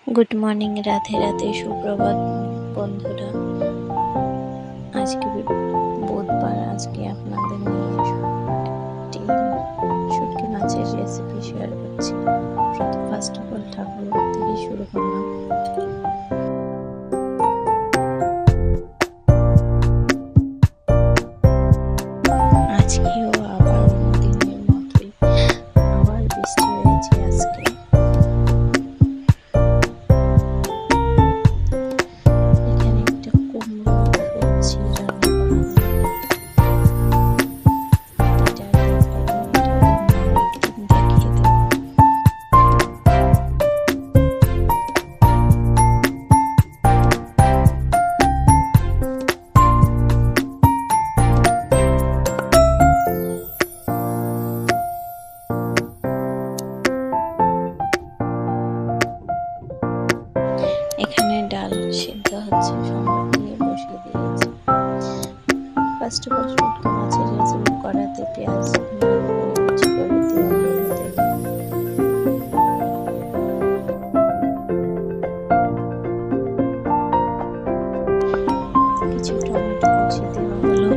Good morning, Radhe Radhe, সুপ্রভাত বন্ধুরা। আজকে বুধবার। আজকে আপনাদের নিয়ে একটি শুটকি মাছের রেসিপি শেয়ার করছি। ফার্স্ট অফ অল ঠাকুর থেকে শুরু করলাম। আজকেও আবার অন্যদিনের মতোই আবার বৃষ্টি হয়েছে আজকে। এখানে ডাল সিদ্ধ হচ্ছে, সময় দিয়ে বসিয়ে দিয়েছি। ফার্স্ট অফ অল শুটকি মাছের রেসিপি কড়াতে পেঁয়াজ কুচি করে দিয়ে কিছু টমেটো কুচি দেওয়া হলো।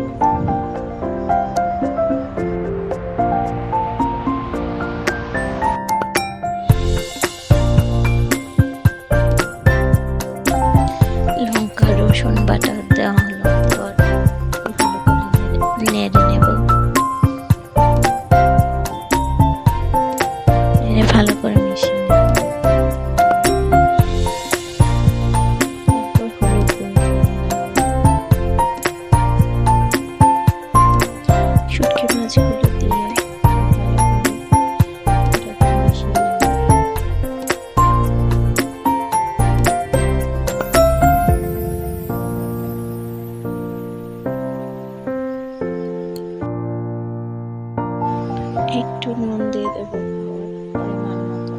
লঙ্কা রসুন বাটা দেওয়া হলো। নেড়ে নেব, নেড়ে ভালো করে মিশিয়ে নেব। শুটকি মাছগুলো দিয়ে একটু নুন দিয়ে দেবো পরিমাণ মতো।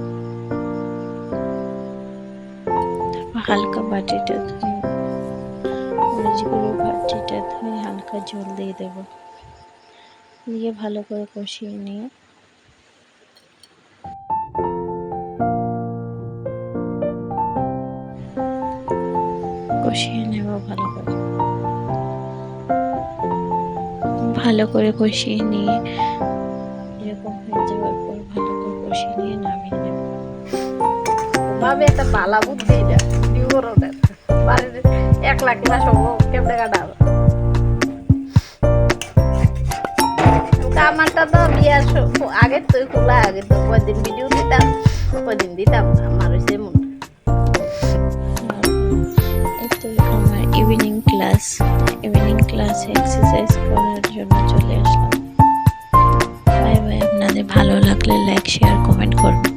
হালকা বাটিটা ধুয়ে মরিচগুলো বাটিটা ধুয়ে হালকা জল দিয়ে দেবো, দিয়ে ভালো করে কষিয়ে নিয়ে নেব। ভালো করে কষিয়ে নিয়ে এরকম হয়ে যাওয়ার পর ভালো করে কষিয়ে নিয়ে নামিয়ে নেব। ভাবে একটা পালা বুদ্ধি এটা ডিউরোদের বাড়ির 1 লাখ না সব কেমনে কাটাবে। আমারটা তো বিয়ার আগে তো খোলা, আগে তো কয়দিন ভিডিও দিতাম, কয়দিন দিতাম না। আমার হয়েছে মন আমার ইভিনিং ক্লাসে এক্সারসাইজ করার জন্য চলে আসলাম। Bye bye. আপনাদের ভালো লাগলে লাইক, শেয়ার, কমেন্ট করুন।